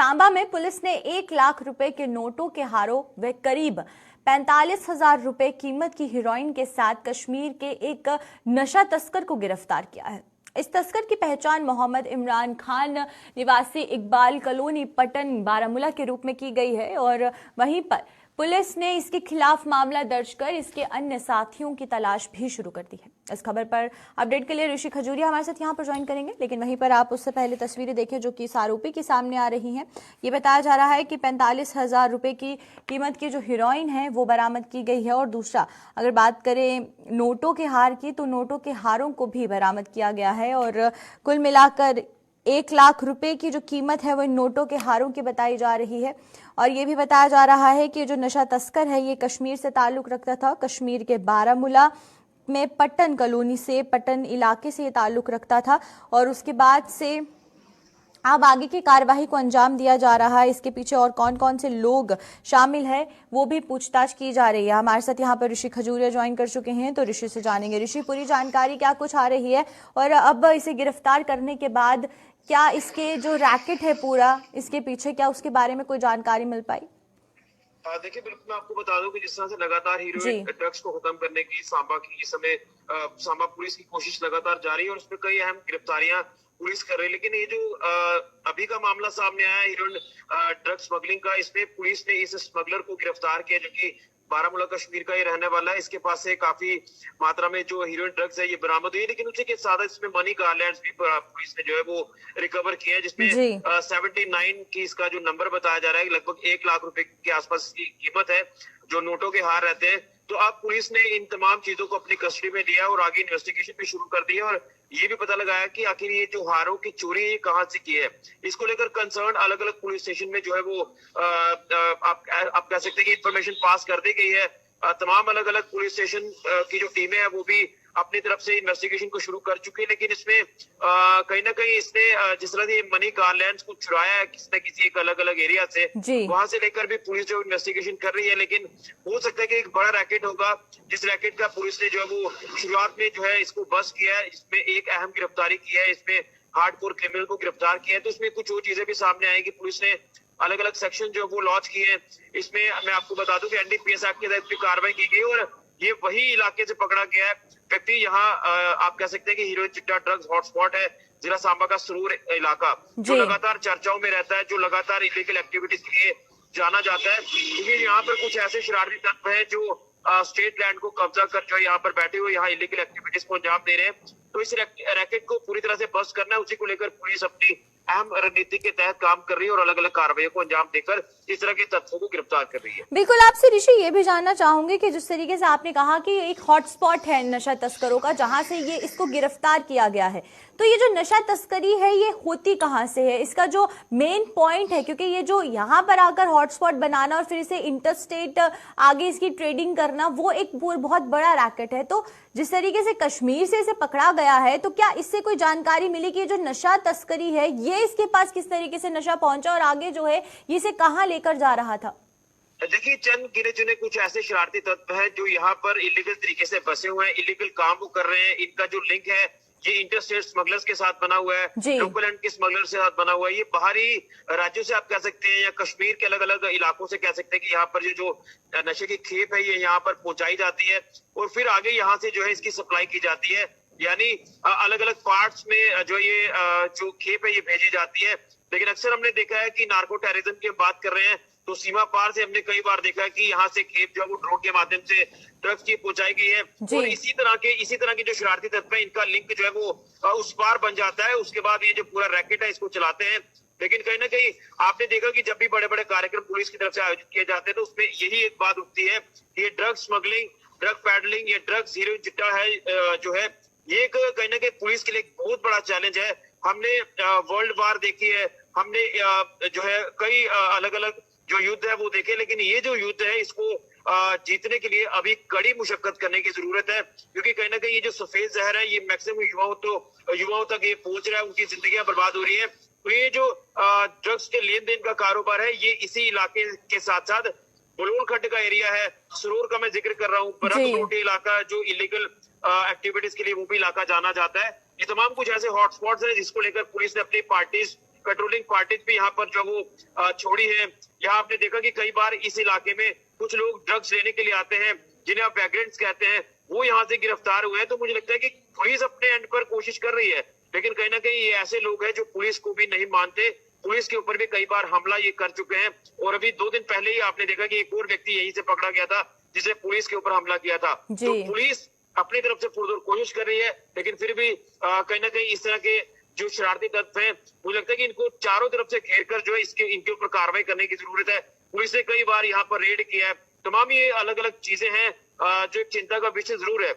सांबा में पुलिस ने 1 लाख रुपए के नोटों के हारों व करीब 45,000 रुपए कीमत की हीरोइन के साथ कश्मीर के एक नशा तस्कर को गिरफ्तार किया है। इस तस्कर की पहचान मोहम्मद इमरान खान निवासी इकबाल कॉलोनी पटन बारामूला के रूप में की गई है और वहीं पर पुलिस ने इसके खिलाफ मामला दर्ज कर इसके अन्य साथियों की तलाश भी शुरू कर दी है। इस खबर पर अपडेट के लिए ऋषि खजूरिया हमारे साथ यहां पर ज्वाइन करेंगे, लेकिन वहीं पर आप उससे पहले तस्वीरें देखें जो कि इस आरोपी की सामने आ रही हैं। ये बताया जा रहा है कि 45,000 रुपए की कीमत की जो हीरोइन है वो बरामद की गई है और दूसरा अगर बात करें नोटों के हार की तो नोटों के हारों को भी बरामद किया गया है और कुल मिलाकर 1 लाख रुपए की जो कीमत है वो इन नोटों के हारों की बताई जा रही है। और ये भी बताया जा रहा है कि जो नशा तस्कर है ये कश्मीर से ताल्लुक रखता था। कश्मीर के बारामूला में पट्टन कॉलोनी से, पट्टन इलाके से ये ताल्लुक रखता था और उसके बाद से अब आगे की कार्यवाही को अंजाम दिया जा रहा है। इसके पीछे और कौन कौन से लोग शामिल है वो भी पूछताछ की जा रही है। हमारे साथ यहाँ पर ऋषि खजूरिया ज्वाइन कर चुके हैं, तो ऋषि से जानेंगे। ऋषि, पूरी जानकारी क्या कुछ आ रही है और अब इसे गिरफ्तार करने के बाद क्या इसके जो रैकेट है पूरा, इसके पीछे क्या उसके बारे में कोई जानकारी मिल पाई? देखिए, बिल्कुल मैं आपको बता दूं कि जिस तरह से लगातार हीरोइन ड्रग्स को खत्म करने की सांबा की इस समय सांबा पुलिस की कोशिश लगातार जारी है और उसमें कई अहम गिरफ्तारियां पुलिस कर रही है। लेकिन ये जो अभी का मामला सामने आया हीरोइन ड्रग्स स्मगलिंग का, इसमें पुलिस ने इस स्मगलर को गिरफ्तार किया जो कि बारामूला कश्मीर का ये रहने वाला है। इसके पास से काफी मात्रा में जो हीरोइन ड्रग्स है ये बरामद हुई, लेकिन उसी के साथ इसमें मनी गार्लैंड्स भी पुलिस ने जो है वो रिकवर किए हैं, जिसमें 79 की इसका जो नंबर बताया जा रहा है लगभग 1 लाख रुपए के आसपास की कीमत है जो नोटों के हार रहते हैं। तो अब पुलिस ने इन तमाम चीजों को अपनी कस्टडी में लिया और आगे इन्वेस्टिगेशन भी शुरू कर दी है और ये भी पता लगाया कि आखिर ये जो हारों की चोरी है कहाँ से की है। इसको लेकर कंसर्न अलग अलग पुलिस स्टेशन में जो है वो आप कह सकते हैं कि इंफॉर्मेशन पास कर दी गई है। तमाम अलग अलग पुलिस स्टेशन की जो टीमें हैं वो भी अपनी तरफ से इन्वेस्टिगेशन को शुरू कर चुकी है, लेकिन इसमें कहीं ना कहीं इसने जिस तरह से मनी गार्लैंड्स को चुराया है किसी न किसी एक अलग अलग एरिया से, वहां से लेकर भी पुलिस जो इन्वेस्टिगेशन कर रही है। लेकिन हो सकता है कि एक बड़ा रैकेट होगा जिस रैकेट का पुलिस ने जो है वो शुरुआत में जो है इसको बस किया है। इसमें एक अहम गिरफ्तारी की है, इसमें हार्डकोर क्रिमिनल को गिरफ्तार किया है। तो इसमें कुछ और चीजें भी सामने आएगी। पुलिस ने अलग अलग सेक्शन जो वो लॉन्च किए हैं। इसमें मैं आपको बता दूं कि एनडीपीएस एक्ट के तहत भी कार्रवाई की गई और ये वही इलाके से पकड़ा गया है व्यक्ति। यहाँ आप कह सकते हैं कि हीरोइन चिट्टा ड्रग्स हॉटस्पॉट है जिला सांबा का सुरूर इलाका, जो लगातार चर्चाओं में रहता है, जो लगातार इलीगल एक्टिविटीज के लिए जाना जाता है। क्योंकि यहाँ पर कुछ ऐसे शरारती तत्व है जो स्टेट लैंड को कब्जा कर जो यहाँ पर बैठे हुए यहाँ इलीगल एक्टिविटीज को अंजाम दे रहे हैं। तो इस रैकेट को पूरी तरह से बस्ट करना है, उसी को लेकर पुलिस अपनी अहम रणनीति के तहत काम कर रही है और अलग अलग कार्रवाई को अंजाम देकर इस तरह के तत्वों को गिरफ्तार कर रही है। बिल्कुल, आपसे ऋषि ये भी जानना चाहूंगे कि जिस तरीके से आपने कहा कि एक हॉटस्पॉट है नशा तस्करों का जहां से ये इसको गिरफ्तार किया गया है, तो ये जो नशा तस्करी है ये होती कहां से है, इसका जो मेन पॉइंट है, क्योंकि ये जो यहाँ पर आकर हॉटस्पॉट बनाना और फिर इसे इंटरस्टेट आगे इसकी ट्रेडिंग करना वो एक बहुत बड़ा रैकेट है। तो जिस तरीके से कश्मीर से इसे पकड़ा गया है तो क्या इससे कोई जानकारी मिली कि जो नशा तस्करी है ये इसके पास किस तरीके से नशा पहुंचा और आगे जो है ये इसे कहां लेकर जा रहा था? देखिए, चंद गिने चुने कुछ ऐसे शरारती तत्व हैं जो यहाँ पर इलीगल तरीके से बसे हुए हैं, इलीगल काम वो कर रहे हैं। इनका जो लिंक है ये इंटरस्टेट स्मगलर्स के साथ बना हुआ है, लोकल एंड के स्मगलर के साथ बना हुआ है। ये बाहरी राज्यों से आप कह सकते हैं या कश्मीर के अलग अलग इलाकों से कह सकते हैं कि यहाँ पर जो नशे की खेप है ये यहाँ पर पहुंचाई जाती है और फिर आगे यहाँ से जो है इसकी सप्लाई की जाती है। यानी अलग अलग पार्ट्स में जो ये जो खेप है ये भेजी जाती है। लेकिन अक्सर हमने देखा है कि नार्को टेररिज्म की बात कर रहे हैं तो सीमा पार से हमने कई बार देखा है कि यहाँ से खेप जो है वो ड्रोन के माध्यम से ड्रग्स की पहुंचाई गई है और इसी तरह के जो शरारती तत्व है इनका लिंक जो है वो उस पार बन जाता है। उसके बाद ये जो पूरा रैकेट है इसको चलाते हैं। लेकिन कहीं ना कहीं आपने देखा कि जब भी बड़े बड़े कार्यक्रम पुलिस की तरफ से आयोजित किए जाते हैं तो उसमें यही एक बात उठती है कि ये ड्रग स्मगलिंग, ड्रग पैडलिंग, ये ड्रग्स हीरोइन चिट्टा है जो है ये कहीं ना कहीं पुलिस के लिए बहुत बड़ा चैलेंज है। हमने वर्ल्ड वार देखी है, हमने जो है कई अलग अलग जो युद्ध है वो देखे, लेकिन ये जो युद्ध है इसको जीतने के लिए अभी कड़ी मुशक्कत करने की जरूरत है। क्योंकि कहीं ना कहीं ये जो सफेद जहर है ये मैक्सिमम युवाओं तक ये पहुंच रहा है, उनकी जिंदगियां बर्बाद हो रही है। तो ये जो ड्रग्स के लेन देन का कारोबार है ये इसी इलाके के साथ साथ बलून खड्ड का एरिया है, सुरूर का मैं जिक्र कर रहा हूँ, बरक इलाका जो इलीगल एक्टिविटीज के लिए वो भी इलाका जाना जाता है। ये तमाम कुछ ऐसे हॉटस्पॉट्स हैं जिसको लेकर पुलिस ने अपनी पार्टीज पेट्रोलिंग पार्टीज भी यहाँ पर जो वो छोड़ी है। यहाँ आपने देखा कि कई बार इस इलाके में कुछ लोग ड्रग्स लेने के लिए आते हैं, जिन्हें आप वैग्रेंट्स कहते हैं, वो यहाँ से गिरफ्तार हुए हैं। तो मुझे लगता है कि पुलिस अपने एंड पर कोशिश कर रही है, लेकिन कहीं ना कहीं ये ऐसे लोग हैं जो पुलिस को भी नहीं मानते। पुलिस के ऊपर भी कई बार हमला ये कर चुके हैं, और अभी 2 दिन पहले ही आपने देखा कि एक और व्यक्ति यहीं से पकड़ा गया था, जिसे पुलिस के ऊपर हमला किया था। तो पुलिस अपनी तरफ से पुरजोर कोशिश कर रही है, लेकिन फिर भी कहीं ना कहीं इस तरह के जो शरारती तत्व हैं, मुझे लगता है कि इनको चारों तरफ से घेर कर जो है इनके ऊपर कार्रवाई करने की जरूरत है। पुलिस ने कई बार यहाँ पर रेड किया है। तमाम ये अलग अलग चीजें हैं जो एक चिंता का विषय जरूर है।